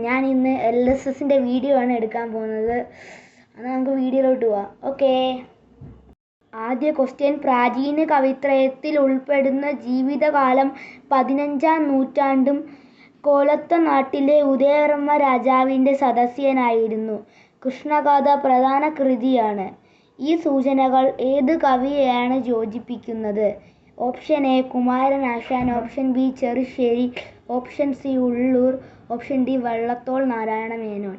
ഞാൻ ഇന്ന് LSSൻ്റെ വീഡിയോ ആണ് എടുക്കാൻ പോകുന്നത്. എന്നാൽ നമുക്ക് വീഡിയോയിലോട്ട് പോവാം. ഓക്കേ. ആദ്യ ക്വസ്റ്റ്യൻ. പ്രാചീന കവിത്രയത്തിൽ ഉൾപ്പെടുന്ന ജീവിതകാലം 15-ാം നൂറ്റാണ്ടും കോലത്ത നാട്ടിലെ ഉദയവർമ്മ രാജാവിൻ്റെ സദസ്യനായിരുന്നു. കൃഷ്ണഗാഥ പ്രധാന കൃതിയാണ്. ഈ സൂചനകൾ ഏത് കവിയെയാണ് യോജിപ്പിക്കുന്നത്? Option A Kumaranasan, option B Cherusseri, option C Ulloor, option D Vallathol Narayana Menon.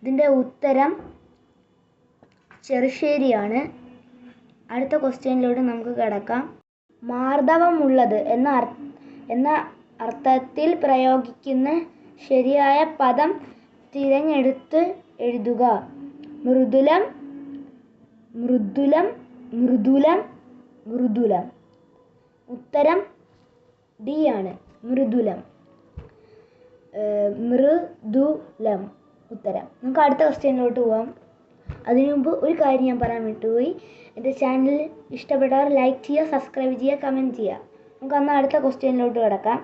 ഇതിൻ്റെ ഉത്തരം ചെറുശ്ശേരിയാണ്. അടുത്ത ക്വസ്റ്റ്യനിലോട്ട് നമുക്ക് കിടക്കാം. മാർദ്ദവമുള്ളത് എന്ന അർത്ഥത്തിൽ പ്രയോഗിക്കുന്ന ശരിയായ പദം തിരഞ്ഞെടുത്ത് എഴുതുക. മൃദുലം, മൃദുലം, മൃദുലം, മൃദുലം. ഉത്തരം ഡി ആണ്, മൃദുലം. മൃദുലം ഉത്തരം. നമുക്ക് അടുത്ത ക്വസ്റ്റ്യനിലോട്ട് പോവാം. അതിനു മുമ്പ് ഒരു കാര്യം ഞാൻ പറയാൻ വിട്ടുപോയി. എൻ്റെ ചാനൽ ഇഷ്ടപ്പെട്ടാൽ ലൈക്ക് ചെയ്യുക, സബ്സ്ക്രൈബ് ചെയ്യുക, കമൻറ്റ് ചെയ്യുക. നമുക്ക് അന്ന് അടുത്ത ക്വസ്റ്റ്യനിലോട്ട് കിടക്കാം.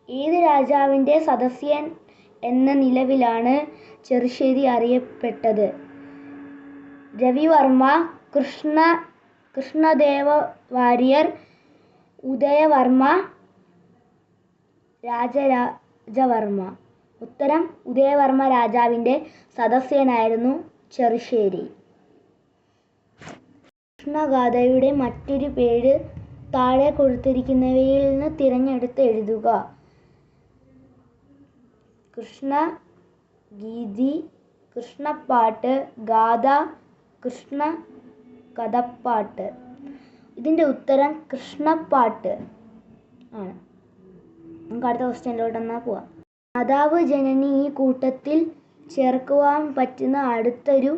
ഏത് രാജാവിൻ്റെ സദസ്യൻ എന്ന നിലവിലാണ് ചെറുശ്ശേരി അറിയപ്പെട്ടത്? രവിവർമ്മ, കൃഷ്ണദേവ വാര്യർ, ഉദയവർമ്മ, രാജരാജവർമ്മ. ഉത്തരം ഉദയവർമ്മ രാജാവിൻ്റെ സദസ്യനായിരുന്നു ചെറുശ്ശേരി. കൃഷ്ണഗാഥയുടെ മറ്റൊരു പേര് താഴെ കൊടുത്തിരിക്കുന്നവയിൽ നിന്ന് തിരഞ്ഞെടുത്ത് എഴുതുക. കൃഷ്ണഗീതി, കൃഷ്ണപ്പാട്ട്, ഗാഥ, കൃഷ്ണ കഥപ്പാട്ട്. ഇതിൻ്റെ ഉത്തരം കൃഷ്ണപ്പാട്ട് ആണ്. നമുക്ക് അടുത്ത ക്വസ്റ്റ്യനിലോട്ട് എന്നാൽ പോവാം. മാതാവ് ജനനി ഈ കൂട്ടത്തിൽ ചേർക്കുവാൻ പറ്റുന്ന അടുത്തൊരു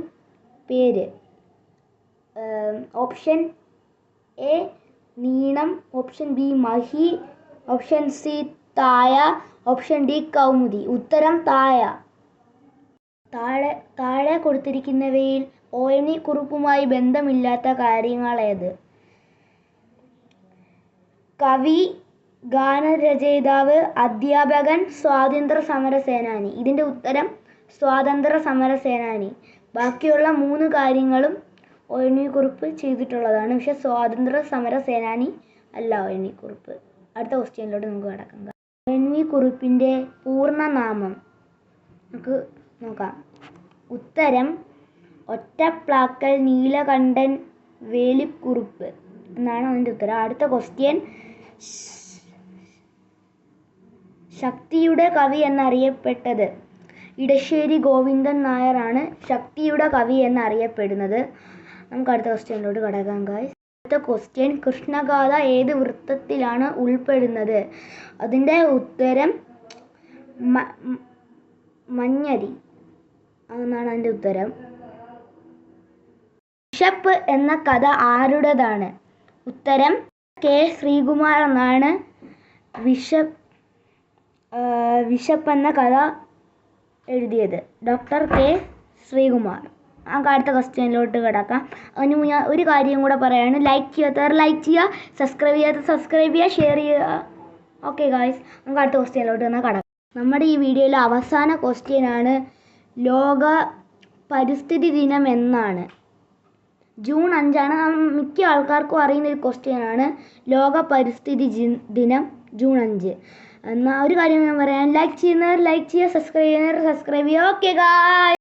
പേര്. ഓപ്ഷൻ എ നീണം, ഓപ്ഷൻ ബി മഹി, ഓപ്ഷൻ സി തായ, ഓപ്ഷൻ ഡി കൗമുദി. ഉത്തരം തായ. താഴെ കൊടുത്തിരിക്കുന്നവയിൽ ONV കുറുപ്പുമായി ബന്ധമില്ലാത്ത കാര്യങ്ങളേത്? കവി, ഗാനരചയിതാവ്, അധ്യാപകൻ, സ്വാതന്ത്ര്യ സമര സേനാനി. ഇതിൻ്റെ ഉത്തരം സ്വാതന്ത്ര്യ സമര സേനാനി. ബാക്കിയുള്ള 3 കാര്യങ്ങളും ONV കുറുപ്പ് ചെയ്തിട്ടുള്ളതാണ്. പക്ഷെ സ്വാതന്ത്ര്യ സമര സേനാനി അല്ല ONV കുറുപ്പ്. അടുത്ത ക്വസ്റ്റ്യനിലോട്ട് നമുക്ക് കിടക്കാം. ONV കുറുപ്പിൻ്റെ പൂർണ്ണനാമം നമുക്ക് നോക്കാം. ഉത്തരം ഒറ്റപ്ലാക്കൽ നീലകണ്ഠൻ വേലിക്കുറുപ്പ് എന്നാണ് അതിൻ്റെ ഉത്തരം. അടുത്ത ക്വസ്റ്റ്യൻ. ശക്തിയുടെ കവി എന്നറിയപ്പെട്ടത്? ഇടശ്ശേരി ഗോവിന്ദൻ നായരാണ് ശക്തിയുടെ കവി എന്നറിയപ്പെടുന്നത്. നമുക്ക് അടുത്ത ക്വസ്റ്റ്യനിലോട്ട് കിടക്കാം ഗായ്സ്. അടുത്ത ക്വസ്റ്റ്യൻ. കൃഷ്ണഗാഥ ഏത് വൃത്തത്തിലാണ് ഉൾപ്പെടുന്നത്? അതിൻ്റെ ഉത്തരം മഞ്ഞരി എന്നാണ് അതിൻ്റെ ഉത്തരം. വിശപ്പ് എന്ന കഥ ആരുടേതാണ്? ഉത്തരം K. ശ്രീകുമാർ എന്നാണ് വിശപ്പ് എന്ന കഥ എഴുതിയത്. Doctor K. ശ്രീകുമാർ. നമുക്ക് അടുത്ത ക്വസ്റ്റ്യനിലോട്ട് കിടക്കാം. അതിന് ഞാൻ ഒരു കാര്യം കൂടെ പറയാണ്. ലൈക്ക് ചെയ്യാത്തവർ ലൈക്ക് ചെയ്യുക, സബ്സ്ക്രൈബ് ചെയ്യാത്ത സബ്സ്ക്രൈബ് ചെയ്യുക, ഷെയർ ചെയ്യുക. ഓക്കെ ഗായ്സ്, നമുക്ക് അടുത്ത ക്വസ്റ്റ്യനിലോട്ട് തന്നെ കിടക്കാം. നമ്മുടെ ഈ വീഡിയോയിലെ അവസാന ക്വസ്റ്റ്യനാണ്. ലോക പരിസ്ഥിതി ദിനം എന്നാണ്? ജൂൺ 5 മിക്ക ആൾക്കാർക്കും അറിയുന്ന ഒരു ക്വസ്റ്റ്യനാണ്. ലോക പരിസ്ഥിതി ദിനം ജൂൺ 5. എന്നാൽ ഒരു കാര്യം ഞാൻ പറയാം. ലൈക്ക് ചെയ്യുന്നവർ ലൈക്ക് ചെയ്യുക, സബ്സ്ക്രൈബ് ചെയ്യുന്നവർ സബ്സ്ക്രൈബ് ചെയ്യുക. Okay guys.